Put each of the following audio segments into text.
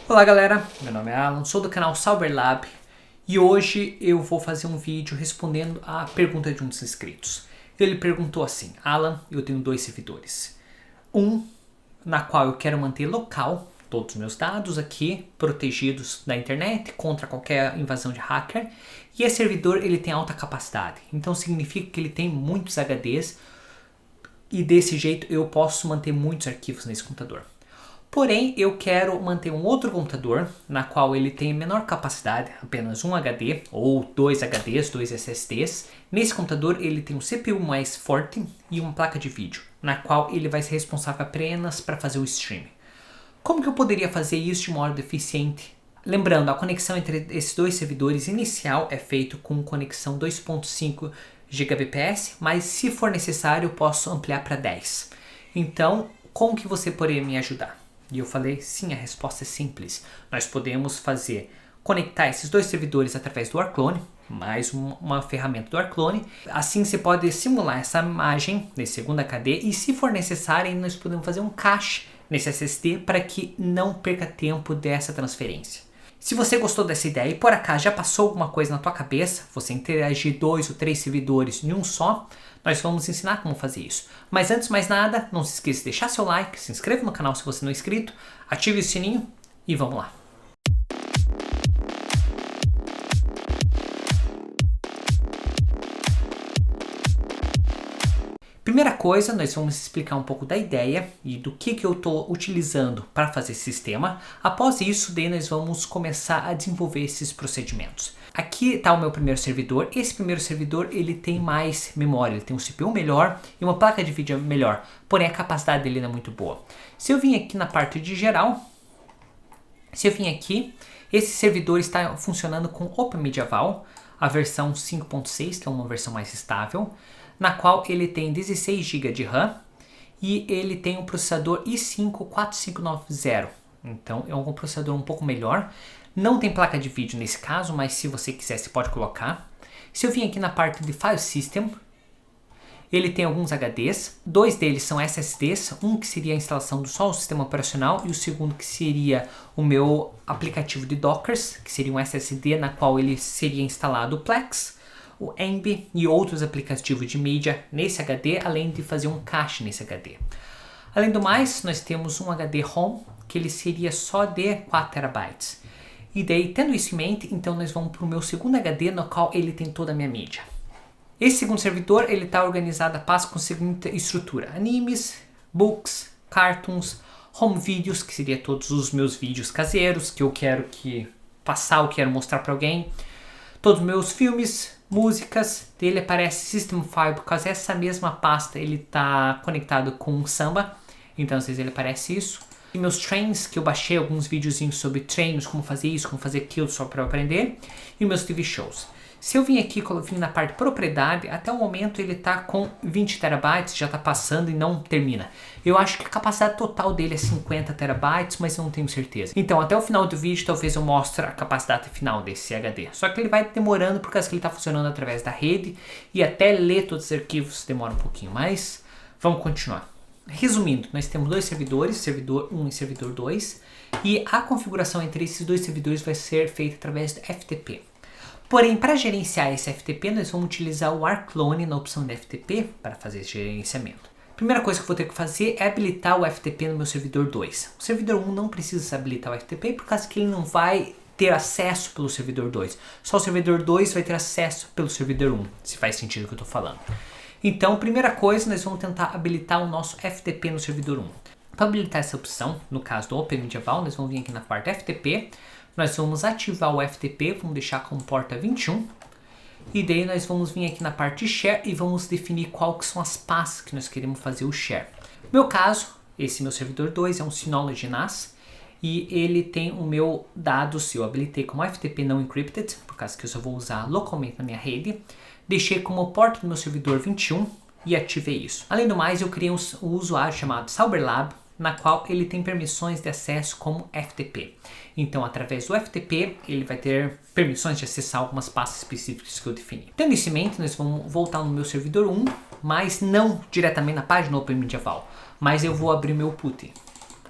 Olá galera, meu nome é Alan, sou do canal Sauberlab e hoje eu vou fazer um vídeo respondendo a pergunta de um dos inscritos. Ele perguntou assim: Alan, eu tenho dois servidores. Um na qual eu quero manter local todos os meus dados aqui, protegidos da internet contra qualquer invasão de hacker. E esse servidor ele tem alta capacidade, então significa que ele tem muitos HDs e desse jeito eu posso manter muitos arquivos nesse computador. Porém, eu quero manter um outro computador, na qual ele tem menor capacidade, apenas um HD, ou dois HDs, dois SSDs. Nesse computador ele tem um CPU mais forte e uma placa de vídeo, na qual ele vai ser responsável apenas para fazer o stream. Como que eu poderia fazer isso de modo eficiente? Lembrando, a conexão entre esses dois servidores inicial é feita com conexão 2.5 Gbps, mas se for necessário eu posso ampliar para 10. Então, como que você poderia me ajudar? E eu falei, sim, a resposta é simples. Nós podemos conectar esses dois servidores através do Arclone, mais uma ferramenta do Arclone. Assim você pode simular essa imagem nesse segundo HD e se for necessário, nós podemos fazer um cache nesse SSD para que não perca tempo dessa transferência. Se você gostou dessa ideia e por acaso já passou alguma coisa na tua cabeça, você interagir 2 ou 3 servidores em um só, nós vamos ensinar como fazer isso. Mas antes de mais nada, não se esqueça de deixar seu like, se inscreva no canal se você não é inscrito, ative o sininho e vamos lá. Primeira coisa, nós vamos explicar um pouco da ideia e do que eu estou utilizando para fazer esse sistema. Após isso, daí nós vamos começar a desenvolver esses procedimentos. Aqui está o meu primeiro servidor. Esse primeiro servidor ele tem mais memória, ele tem um CPU melhor e uma placa de vídeo melhor, porém a capacidade dele não é muito boa. Se eu vim aqui na parte de geral, esse servidor está funcionando com OpenMediaVault, a versão 5.6, que é uma versão mais estável, na qual ele tem 16 GB de RAM e ele tem um processador i5 4590. Então é um processador um pouco melhor. Não tem placa de vídeo nesse caso, mas se você quiser você pode colocar. Se eu vim aqui na parte de File System, ele tem alguns HDs, dois deles são SSDs, um que seria a instalação do só o sistema operacional e o segundo que seria o meu aplicativo de Dockers, que seria um SSD na qual ele seria instalado o Plex, o Emb e outros aplicativos de mídia nesse HD, além de fazer um cache nesse HD. Além do mais, nós temos um HD ROM, que ele seria só de 4 TB. E daí, tendo isso em mente, então nós vamos para o meu segundo HD, no qual ele tem toda a minha mídia. Esse segundo servidor, ele está organizado a passo com a seguinte estrutura: animes, books, cartoons, home videos, que seria todos os meus vídeos caseiros, que eu quero quero mostrar para alguém. Todos os meus filmes, músicas, dele aparece System File, por causa dessa mesma pasta ele está conectado com o Samba, então às vezes ele aparece isso. E meus trains, que eu baixei alguns videozinhos sobre treinos, como fazer isso, como fazer aquilo, só para eu aprender. E meus TV shows. Se eu vim aqui na parte de propriedade, até o momento ele está com 20 TB, já está passando e não termina. Eu acho que a capacidade total dele é 50 TB, mas eu não tenho certeza. Então até o final do vídeo talvez eu mostre a capacidade final desse HD. Só que ele vai demorando por causa que ele está funcionando através da rede e até ler todos os arquivos demora um pouquinho mais. Vamos continuar. Resumindo, nós temos dois servidores, servidor 1 e servidor 2, e a configuração entre esses dois servidores vai ser feita através do FTP. Porém, para gerenciar esse FTP, nós vamos utilizar o Arclone na opção de FTP para fazer esse gerenciamento. Primeira coisa que eu vou ter que fazer é habilitar o FTP no meu servidor 2. O servidor 1 não precisa habilitar o FTP por causa que ele não vai ter acesso pelo servidor 2. Só o servidor 2 vai ter acesso pelo servidor 1, se faz sentido o que eu estou falando. Então, primeira coisa, nós vamos tentar habilitar o nosso FTP no servidor 1. Para habilitar essa opção, no caso do OpenMediaVault, nós vamos vir aqui na parte FTP, nós vamos ativar o FTP, vamos deixar com porta 21, e daí nós vamos vir aqui na parte Share e vamos definir qual que são as pastas que nós queremos fazer o Share. No meu caso, esse meu servidor 2 é um Synology NAS, e ele tem o meu dados, eu habilitei como FTP não encrypted, por causa que eu só vou usar localmente na minha rede. Deixei como porta do meu servidor 21 e ativei isso. Além do mais, eu criei um usuário chamado Sauberlab, na qual ele tem permissões de acesso como FTP. Então, através do FTP, ele vai ter permissões de acessar algumas pastas específicas que eu defini. Tendo isso em mente, nós vamos voltar no meu servidor 1, mas não diretamente na página OpenMediaVault, mas eu vou abrir meu PuTTY.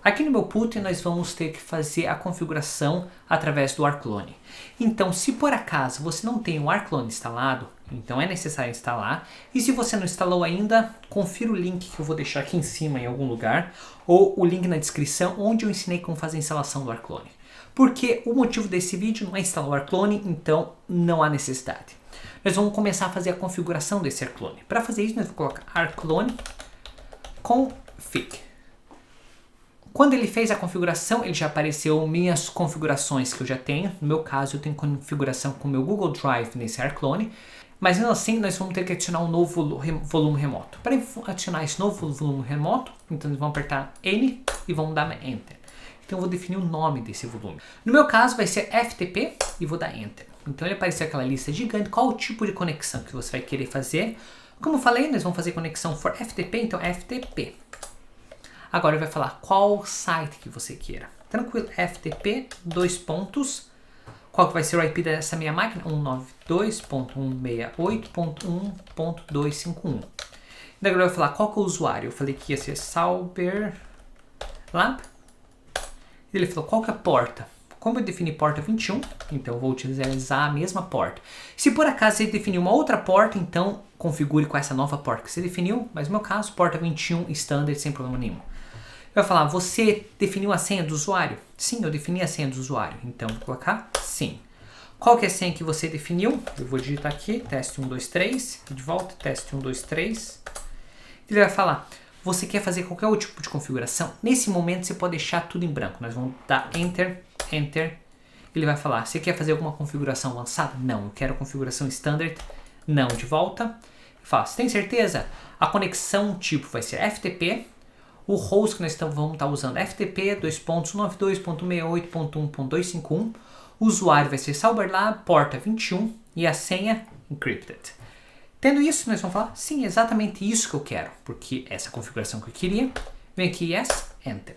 Aqui no meu PUT nós vamos ter que fazer a configuração através do rclone. Então, se por acaso você não tem o rclone instalado, então é necessário instalar. E se você não instalou ainda, confira o link que eu vou deixar aqui em cima em algum lugar, ou o link na descrição onde eu ensinei como fazer a instalação do rclone. Porque o motivo desse vídeo não é instalar o rclone, então não há necessidade. Nós vamos começar a fazer a configuração desse rclone. Para fazer isso, nós vamos colocar rclone config. Quando ele fez a configuração, ele já apareceu minhas configurações que eu já tenho. No meu caso, eu tenho configuração com o meu Google Drive nesse rclone. Mas mesmo assim, nós vamos ter que adicionar um novo volume remoto. Para adicionar esse novo volume remoto, então nós vamos apertar N e vamos dar Enter. Então eu vou definir o nome desse volume. No meu caso vai ser FTP e vou dar Enter. Então ele apareceu aquela lista gigante, qual o tipo de conexão que você vai querer fazer. Como eu falei, nós vamos fazer conexão for FTP, então FTP. Agora ele vai falar qual site que você queira. Tranquilo, FTP, dois pontos. Qual que vai ser o IP dessa minha máquina? 192.168.1.251. Daí agora vai falar qual que é o usuário. Eu falei que ia ser Sauber Lab. Ele falou qual que é a porta. Como eu defini porta 21, então eu vou utilizar a mesma porta. Se por acaso você definiu uma outra porta, então configure com essa nova porta que você definiu. Mas no meu caso, porta 21 standard sem problema nenhum. Vai falar, você definiu a senha do usuário? Sim, eu defini a senha do usuário. Então, vou colocar sim. Qual que é a senha que você definiu? Eu vou digitar aqui, teste 1, 2, 3. De volta, teste 1, 2, 3. Ele vai falar, você quer fazer qualquer outro tipo de configuração? Nesse momento, você pode deixar tudo em branco. Nós vamos dar Enter, Enter. Ele vai falar, você quer fazer alguma configuração avançada? Não, eu quero configuração standard. Não, de volta. Ele fala, você tem certeza? A conexão tipo vai ser FTP. O host que nós vamos estar usando é FTP 2.92.68.1.251. O usuário vai ser Sauberlab, porta 21 e a senha encrypted. Tendo isso, nós vamos falar, sim, exatamente isso que eu quero, porque essa configuração que eu queria. Vem aqui, yes, enter.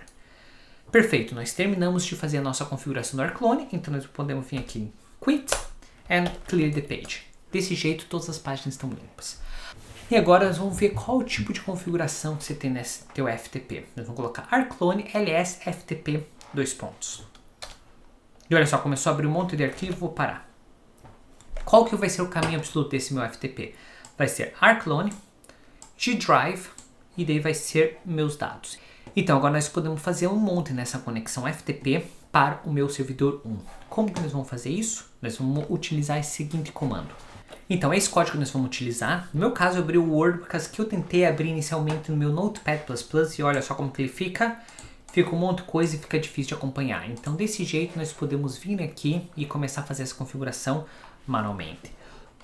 Perfeito, nós terminamos de fazer a nossa configuração do rclone, então nós podemos vir aqui em quit and clear the page. Desse jeito, todas as páginas estão limpas. E agora nós vamos ver qual o tipo de configuração que você tem nesse teu FTP. Nós vamos colocar rclone ls ftp dois pontos. E olha só, começou a abrir um monte de arquivo, vou parar. Qual que vai ser o caminho absoluto desse meu FTP? Vai ser rclone, gdrive e daí vai ser meus dados. Então agora nós podemos fazer um monte nessa conexão FTP para o meu servidor 1. Como que nós vamos fazer isso? Nós vamos utilizar esse seguinte comando. Então, é esse código que nós vamos utilizar. No meu caso, eu abri o Word porque que eu tentei abrir inicialmente no meu Notepad++ e olha só como que ele fica. Fica um monte de coisa e fica difícil de acompanhar. Então, desse jeito, nós podemos vir aqui e começar a fazer essa configuração manualmente.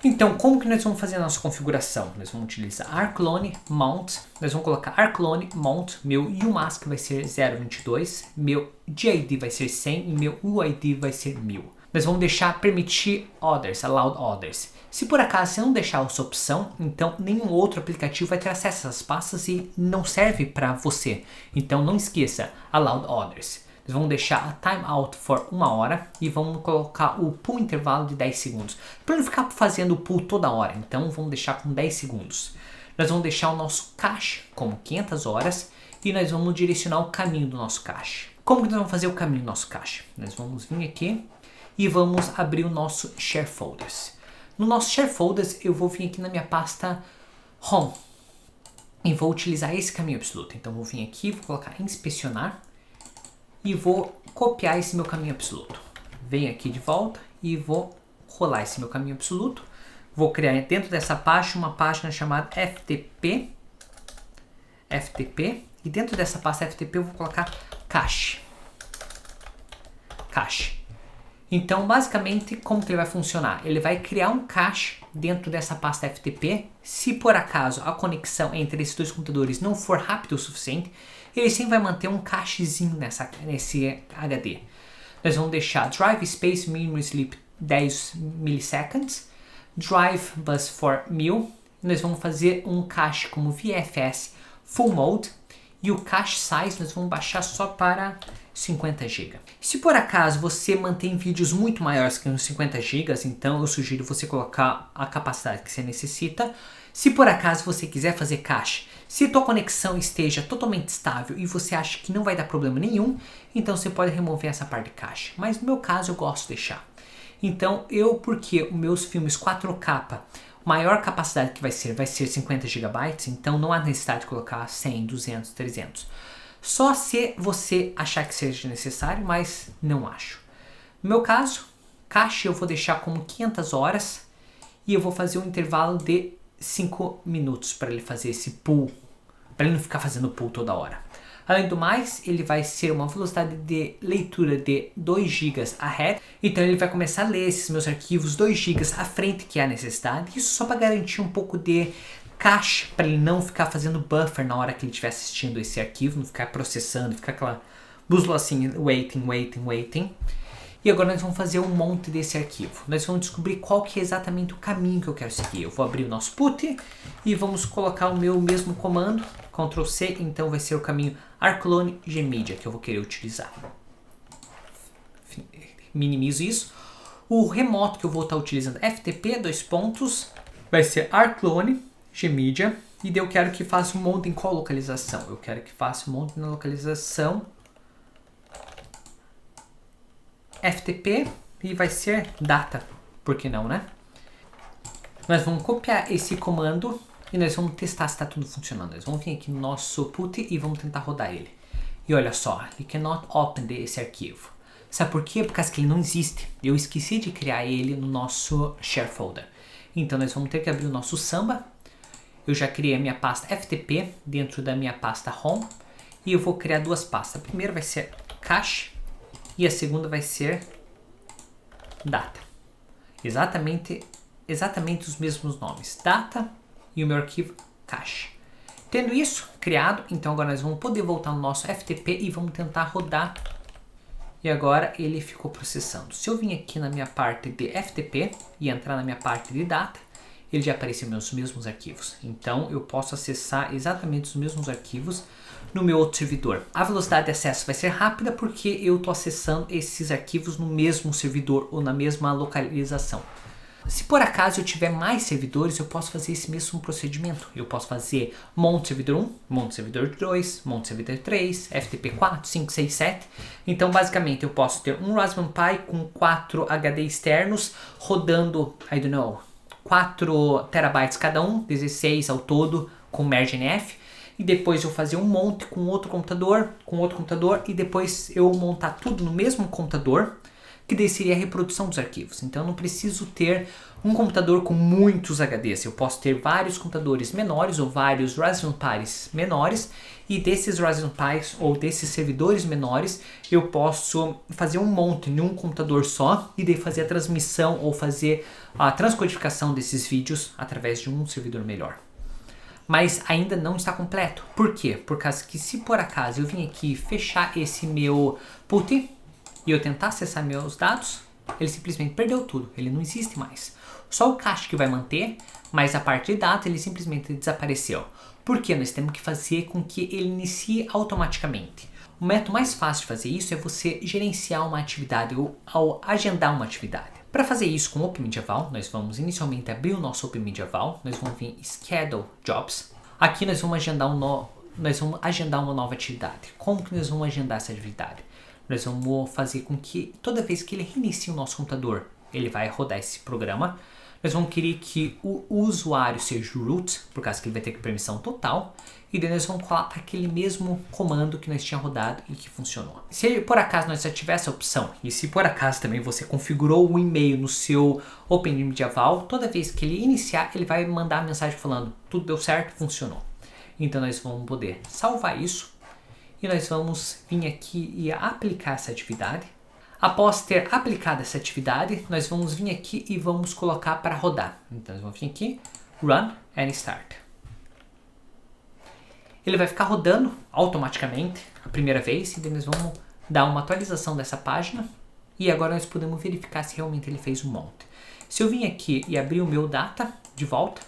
Então, como que nós vamos fazer a nossa configuração? Nós vamos utilizar rclone mount. Nós vamos colocar rclone mount. Meu umask vai ser 0.22. Meu gid vai ser 100 e meu uid vai ser 1000. Nós vamos deixar permitir others, allowed others. Se por acaso você não deixar essa opção, então nenhum outro aplicativo vai ter acesso a essas pastas e não serve para você. Então não esqueça, allowed others. Nós vamos deixar a timeout for 1 hora e vamos colocar o pull intervalo de 10 segundos. Para não ficar fazendo o pull toda hora, então vamos deixar com 10 segundos. Nós vamos deixar o nosso cache como 500 horas e nós vamos direcionar o caminho do nosso cache. Como que nós vamos fazer o caminho do nosso cache? Nós vamos vir aqui e vamos abrir o nosso Share Folders. No nosso Share Folders, eu vou vir aqui na minha pasta Home e vou utilizar esse caminho absoluto. Então, vou vir aqui, vou colocar inspecionar e vou copiar esse meu caminho absoluto. Venho aqui de volta e vou rolar esse meu caminho absoluto. Vou criar dentro dessa pasta uma página chamada FTP. E dentro dessa pasta FTP eu vou colocar cache. Então, basicamente, como que ele vai funcionar? Ele vai criar um cache dentro dessa pasta FTP. Se por acaso a conexão entre esses dois computadores não for rápida o suficiente, ele sempre vai manter um cachezinho nesse HD. Nós vamos deixar drive space memory sleep 10 milliseconds, drive bus for 1000. Nós vamos fazer um cache como VFS full mode e o cache size nós vamos baixar só para 50 GB. Se por acaso você mantém vídeos muito maiores que uns 50 GB, então eu sugiro você colocar a capacidade que você necessita. Se por acaso você quiser fazer cache Se tua conexão esteja totalmente estável e você acha que não vai dar problema nenhum, então você pode remover essa parte de caixa. Mas no meu caso eu gosto de deixar. Então porque os meus filmes 4K, maior capacidade que vai ser 50 GB, então não há necessidade de colocar 100, 200, 300. Só se você achar que seja necessário, mas não acho. No meu caso, caixa eu vou deixar como 500 horas e eu vou fazer um intervalo de 5 minutos para ele fazer esse pull, para ele não ficar fazendo pull toda hora. Além do mais, ele vai ser uma velocidade de leitura de 2 GB ahead, então ele vai começar a ler esses meus arquivos 2 GB à frente que é a necessidade, isso só para garantir um pouco de cache, para ele não ficar fazendo buffer na hora que ele estiver assistindo esse arquivo, não ficar processando, ficar aquela bússola assim, waiting. E agora nós vamos fazer um monte desse arquivo. Nós vamos descobrir qual que é exatamente o caminho que eu quero seguir. Eu vou abrir o nosso put e vamos colocar o meu mesmo comando, Ctrl C, então vai ser o caminho rclone gmedia que eu vou querer utilizar. Minimizo isso. O remoto que eu vou estar utilizando, ftp, vai ser rclone gmedia, e daí eu quero que faça um monte em qual localização? Eu quero que faça um monte na localização ftp e vai ser data, por que não, né? Nós vamos copiar esse comando e nós vamos testar se está tudo funcionando. Nós vamos vir aqui no nosso put e vamos tentar rodar ele. E olha só, you cannot open esse arquivo. Sabe por quê? Por causa que ele não existe. Eu esqueci de criar ele no nosso share folder. Então nós vamos ter que abrir o nosso Samba. Eu já criei a minha pasta ftp dentro da minha pasta home e eu vou criar 2 pastas. A primeira vai ser cache e a segunda vai ser data. Exatamente os mesmos nomes. Data e o meu arquivo cache. Tendo isso criado, então agora nós vamos poder voltar no nosso FTP e vamos tentar rodar. E agora ele ficou processando. Se eu vim aqui na minha parte de FTP e entrar na minha parte de data, ele já apareceu meus mesmos arquivos. Então eu posso acessar exatamente os mesmos arquivos no meu outro servidor. A velocidade de acesso vai ser rápida porque eu estou acessando esses arquivos no mesmo servidor ou na mesma localização. Se por acaso eu tiver mais servidores, eu posso fazer esse mesmo procedimento. Eu posso fazer monte servidor 1, monte servidor 2, monte servidor 3, FTP 4, 5, 6, 7. Então basicamente eu posso ter um Raspberry Pi com 4 HD externos rodando, 4 terabytes cada um, 16 ao todo com Merge NF. E depois eu fazer um monte com outro computador, e depois eu montar tudo no mesmo computador, que daí seria a reprodução dos arquivos. Então eu não preciso ter um computador com muitos HDs, eu posso ter vários computadores menores ou vários Raspberry Pis menores, e desses Raspberry Pis ou desses servidores menores eu posso fazer um monte em um computador só e daí fazer a transmissão ou fazer a transcodificação desses vídeos através de um servidor melhor. Mas ainda não está completo. Por quê? Por causa que se por acaso eu vim aqui fechar esse meu put e eu tentar acessar meus dados, ele simplesmente perdeu tudo, ele não existe mais. Só o cache que vai manter, mas a parte de dados ele simplesmente desapareceu. Por quê? Nós temos que fazer com que ele inicie automaticamente. O método mais fácil de fazer isso é você gerenciar uma atividade ou agendar uma atividade. Para fazer isso com o OpenMediaVal, nós vamos inicialmente abrir o nosso OpenMediaVal, nós vamos vir em Schedule Jobs. Aqui nós vamos agendar uma nova atividade. Como que nós vamos agendar essa atividade? Nós vamos fazer com que toda vez que ele reinicia o nosso computador, ele vai rodar esse programa. Nós vamos querer que o usuário seja o root, por causa que ele vai ter permissão total. E daí nós vamos colocar aquele mesmo comando que nós tínhamos rodado e que funcionou. Se por acaso nós já tiver essa opção, e se por acaso também você configurou o e-mail no seu OpenMediaVal, toda vez que ele iniciar, ele vai mandar a mensagem falando, tudo deu certo, funcionou. Então nós vamos poder salvar isso. E nós vamos vir aqui e aplicar essa atividade. Após ter aplicado essa atividade, nós vamos vir aqui e vamos colocar para rodar. Então, nós vamos vir aqui, Run and Start. Ele vai ficar rodando automaticamente a primeira vez, e daí nós vamos dar uma atualização dessa página. E agora nós podemos verificar se realmente ele fez um monte. Se eu vim aqui e abrir o meu data de volta,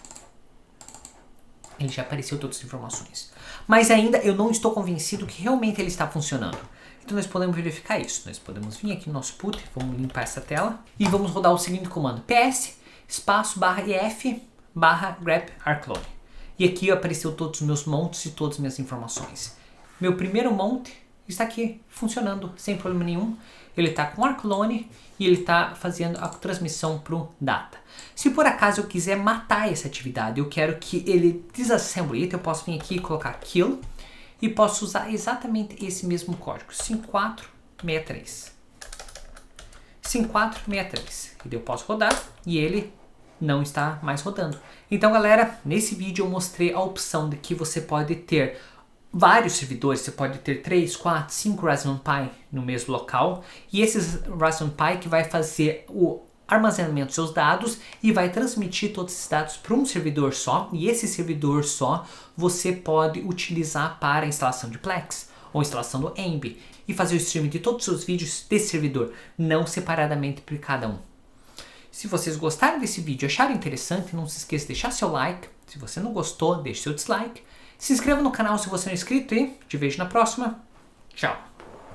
ele já apareceu todas as informações. Mas ainda eu não estou convencido que realmente ele está funcionando. Então nós podemos verificar isso. Nós podemos vir aqui no nosso put, vamos limpar essa tela e vamos rodar o seguinte comando: ps espaço /ef /grep rclone. E aqui apareceu todos os meus montes e todas as minhas informações. Meu primeiro monte está aqui, funcionando sem problema nenhum. Ele está com Arclone e ele está fazendo a transmissão para o data. Se por acaso eu quiser matar essa atividade, eu quero que ele disassemble it, eu posso vir aqui e colocar kill e posso usar exatamente esse mesmo código, 5463. 5463. E daí eu posso rodar e ele não está mais rodando. Então, galera, nesse vídeo eu mostrei a opção de que você pode ter vários servidores, você pode ter 3, 4, 5 Raspberry Pi no mesmo local, e esses Raspberry Pi que vai fazer o armazenamento dos seus dados e vai transmitir todos esses dados para um servidor só, e esse servidor só você pode utilizar para a instalação de Plex ou instalação do Emby e fazer o streaming de todos os seus vídeos desse servidor, não separadamente por cada um. Se vocês gostaram desse vídeo e acharam interessante, não se esqueça de deixar seu like. Se você não gostou, deixe seu dislike. Se inscreva no canal se você não é inscrito e te vejo na próxima. Tchau!